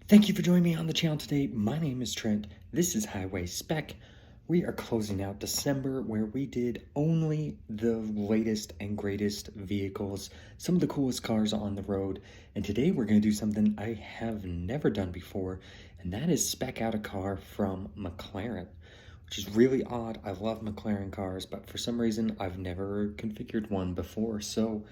Thank you for joining me on the channel today. My name is Trent. This is Highway Spec. We are closing out December where we did only the latest and greatest vehicles, some of the coolest cars on the road. And today we're going to do something I have never done before, and that is spec out a car from McLaren, which is really odd. I love McLaren cars, but for some reason I've never configured one before. So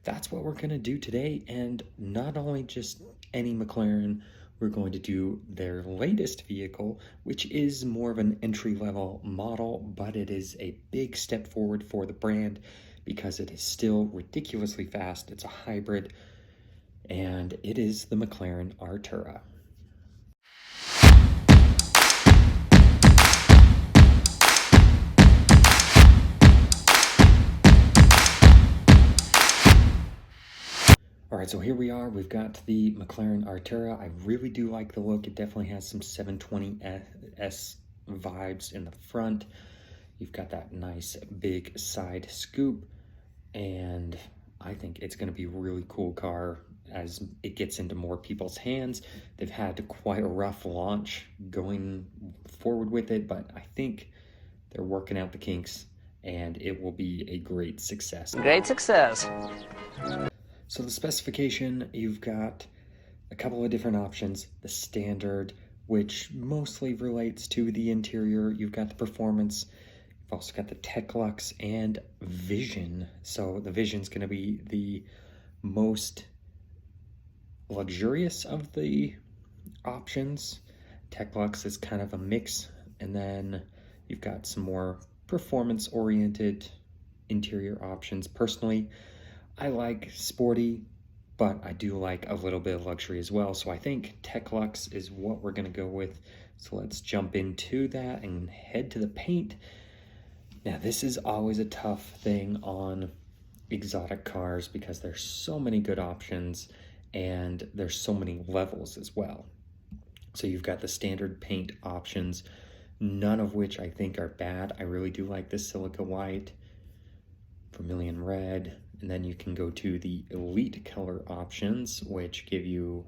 that's what we're going to do today. And not only just any McLaren, we're going to do their latest vehicle, which is more of an entry-level model, but it is a big step forward for the brand because it is still ridiculously fast. It's a hybrid, and it is the McLaren Artura. All right, so here we are. We've got the McLaren Artura. I really do like the look. It definitely has some 720S vibes in the front. You've got that nice big side scoop, and I think it's going to be a really cool car as it gets into more people's hands. They've had quite a rough launch going forward with it, but I think they're working out the kinks, and it will be a great success. Great success. So the specification, you've got a couple of different options. The standard, which mostly relates to the interior. You've got the performance. You've also got the Tech Lux and Vision. So the Vision's going to be the most luxurious of the options. Tech Lux is kind of a mix. And then you've got some more performance-oriented interior options. Personally, I like sporty, but I do like a little bit of luxury as well. So I think Tech Lux is what we're going to go with. So let's jump into that and head to the paint. Now, this is always a tough thing on exotic cars because there's so many good options and there's so many levels as well. So you've got the standard paint options, none of which I think are bad. I really do like the silica white, vermilion red, and then you can go to the elite color options, which give you,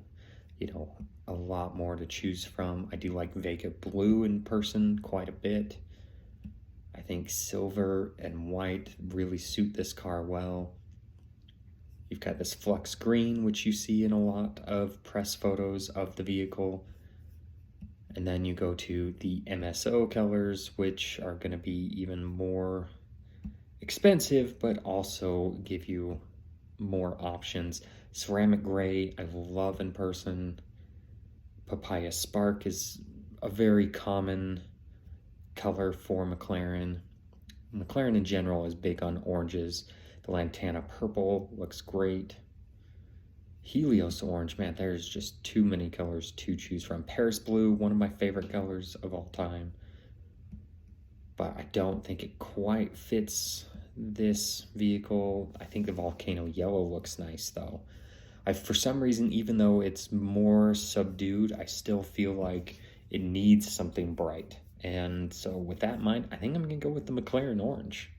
a lot more to choose from. I do like Vega blue in person quite a bit. I think silver and white really suit this car well. You've got this flux green, which you see in a lot of press photos of the vehicle. And then you go to the MSO colors, which are going to be even more expensive, but also give you more options. Ceramic gray, I love in person. Papaya spark is a very common color for McLaren. McLaren in general is big on oranges. The Lantana purple looks great. Helios orange, man, there's just too many colors to choose from. Paris blue, one of my favorite colors of all time, but I don't think it quite fits this vehicle. I think the volcano yellow looks nice though. For some reason, even though it's more subdued, I still feel like it needs something bright. And so with that in mind, I think I'm gonna go with the McLaren orange.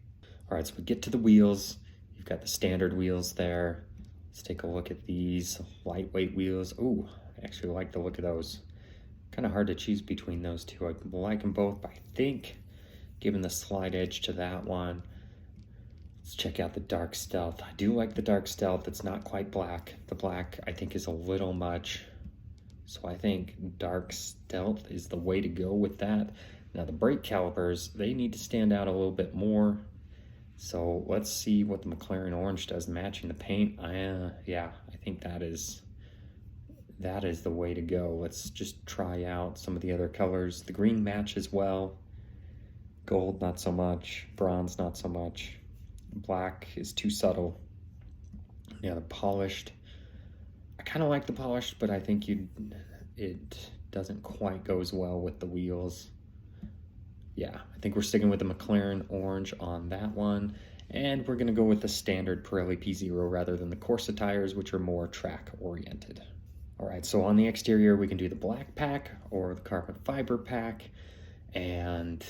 All right, so we get to the wheels. You've got the standard wheels there. Let's take a look at these lightweight wheels. Oh, I actually like the look of those. Kind of hard to choose between those two. I like them both, but I think given the slide edge to that one, let's check out the dark stealth. I do like the dark stealth. It's not quite black. The black, I think, is a little much. So I think dark stealth is the way to go with that. Now the brake calipers, they need to stand out a little bit more. So let's see what the McLaren orange does matching the paint. Yeah, I think that is the way to go. Let's just try out some of the other colors. The green matches well. Gold, not so much. Bronze, not so much. Black is too subtle. Yeah, the polished, I kind of like the polished, but I think it doesn't quite go as well with the wheels. Yeah, I think we're sticking with the McLaren orange on that one, and we're gonna go with the standard Pirelli P0 rather than the Corsa tires, which are more track oriented. All right, so on the exterior, we can do the black pack or the carbon fiber pack, and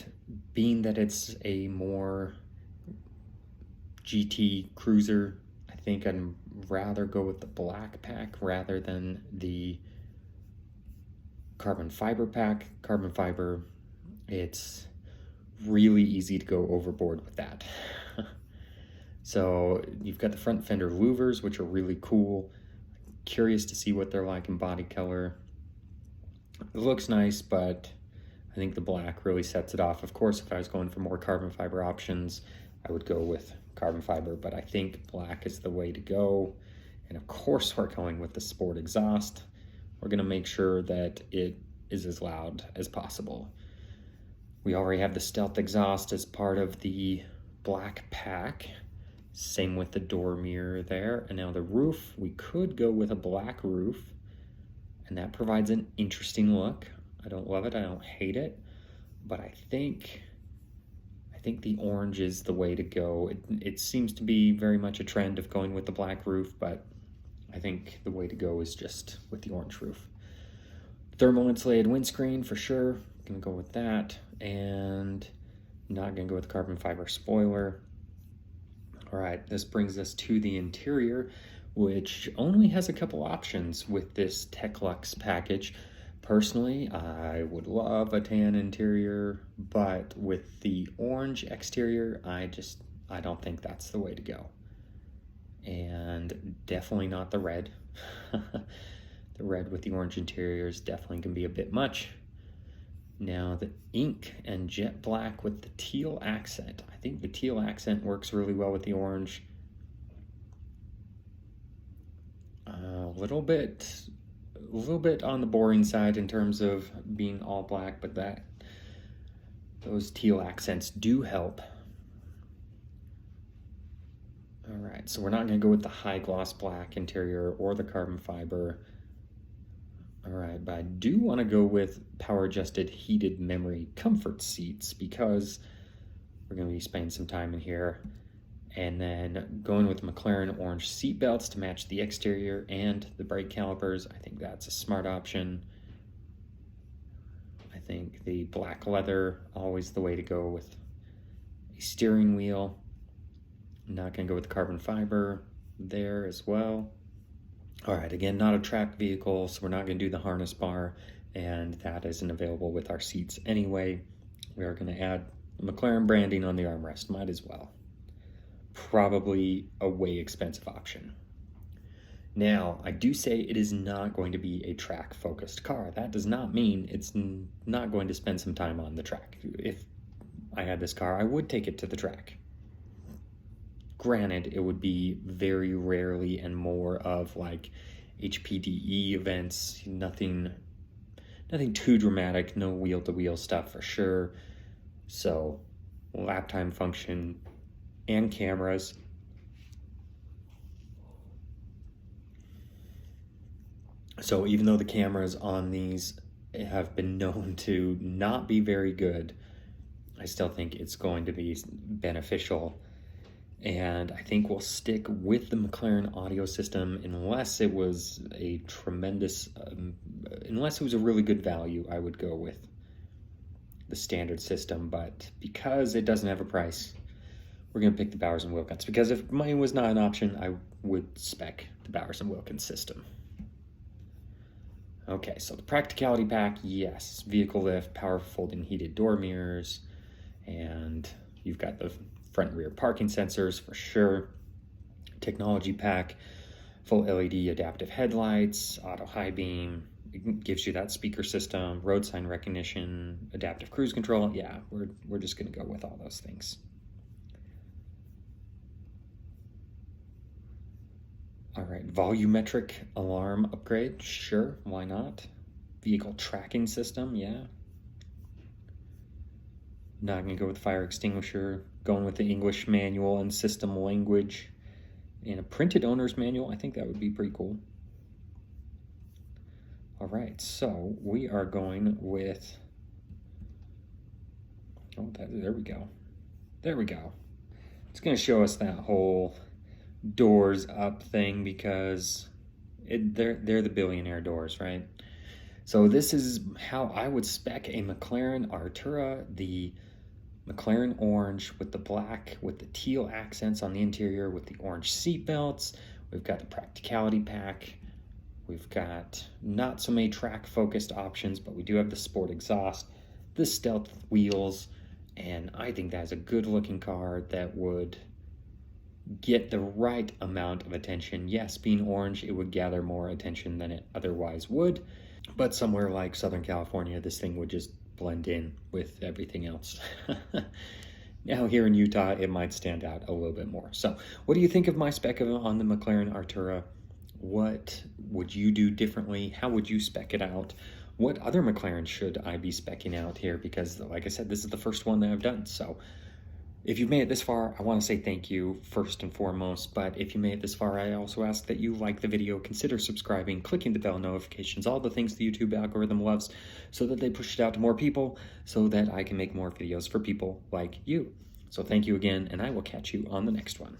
being that it's a more GT cruiser, I think I'd rather go with the black pack rather than the carbon fiber pack. Carbon fiber, it's really easy to go overboard with that. So you've got the front fender louvers, which are really cool. Curious to see what they're like in body color. It looks nice, but I think the black really sets it off. Of course, if I was going for more carbon fiber options, I would go with carbon fiber, but I think black is the way to go. And of course, we're going with the sport exhaust. We're gonna make sure that it is as loud as possible. We already have the stealth exhaust as part of the black pack. Same with the door mirror there. And now the roof, we could go with a black roof, and that provides an interesting look. I don't love it, I don't hate it, but I think the orange is the way to go. It seems to be very much a trend of going with the black roof, but I think the way to go is just with the orange roof. Thermal insulated windscreen for sure, gonna go with that, and not gonna go with carbon fiber spoiler. All right, this brings us to the interior, which only has a couple options with this TechLux package. Personally, I would love a tan interior, but with the orange exterior, I don't think that's the way to go. And definitely not the red. The red with the orange interior is definitely gonna be a bit much. Now the ink and jet black with the teal accent. I think the teal accent works really well with the orange. A little bit on the boring side in terms of being all black, but those teal accents do help. All right, so we're not gonna go with the high gloss black interior or the carbon fiber. All right, but I do wanna go with power adjusted heated memory comfort seats because we're gonna be spending some time in here. And then going with McLaren orange seat belts to match the exterior and the brake calipers. I think that's a smart option. I think the black leather, always the way to go with a steering wheel. I'm not gonna go with the carbon fiber there as well. All right, again, not a track vehicle, so we're not gonna do the harness bar, and that isn't available with our seats anyway. We are gonna add McLaren branding on the armrest, might as well. Probably a way expensive option. Now, I do say it is not going to be a track-focused car. That does not mean it's not going to spend some time on the track. If I had this car, I would take it to the track. Granted, it would be very rarely and more of like HPDE events, nothing too dramatic, no wheel-to-wheel stuff for sure. So, lap time function and cameras. So even though the cameras on these have been known to not be very good, I still think it's going to be beneficial. And I think we'll stick with the McLaren audio system unless it was a tremendous, unless it was a really good value, I would go with the standard system. But because it doesn't have a price, we're gonna pick the Bowers & Wilkins, because if money was not an option, I would spec the Bowers & Wilkins system. Okay, so the practicality pack, yes, vehicle lift, power folding heated door mirrors, and you've got the front and rear parking sensors for sure. Technology pack, full LED adaptive headlights, auto high beam, it gives you that speaker system, road sign recognition, adaptive cruise control. Yeah, we're just gonna go with all those things. All right, volumetric alarm upgrade, sure, why not? Vehicle tracking system, yeah. Not gonna go with fire extinguisher, going with the English manual and system language. And a printed owner's manual, I think that would be pretty cool. All right, so we are going with, there we go. There we go. It's gonna show us that whole doors up thing because they're the billionaire doors, right? So this is how I would spec a McLaren Artura, the McLaren orange with the black, with the teal accents on the interior, with the orange seat belts. We've got the practicality pack. We've got not so many track-focused options, but we do have the sport exhaust, the stealth wheels, and I think that's a good-looking car that would get the right amount of attention. Yes, being orange, it would gather more attention than it otherwise would, but somewhere like Southern California, this thing would just blend in with everything else. Now here in Utah, it might stand out a little bit more. So what do you think of my spec on the McLaren Artura? What would you do differently? How would you spec it out? What other McLaren should I be speccing out here? Because like I said, this is the first one that I've done. So if you've made it this far, I want to say thank you first and foremost. But if you made it this far, I also ask that you like the video, consider subscribing, clicking the bell notifications, all the things the YouTube algorithm loves, so that they push it out to more people, so that I can make more videos for people like you. So thank you again, and I will catch you on the next one.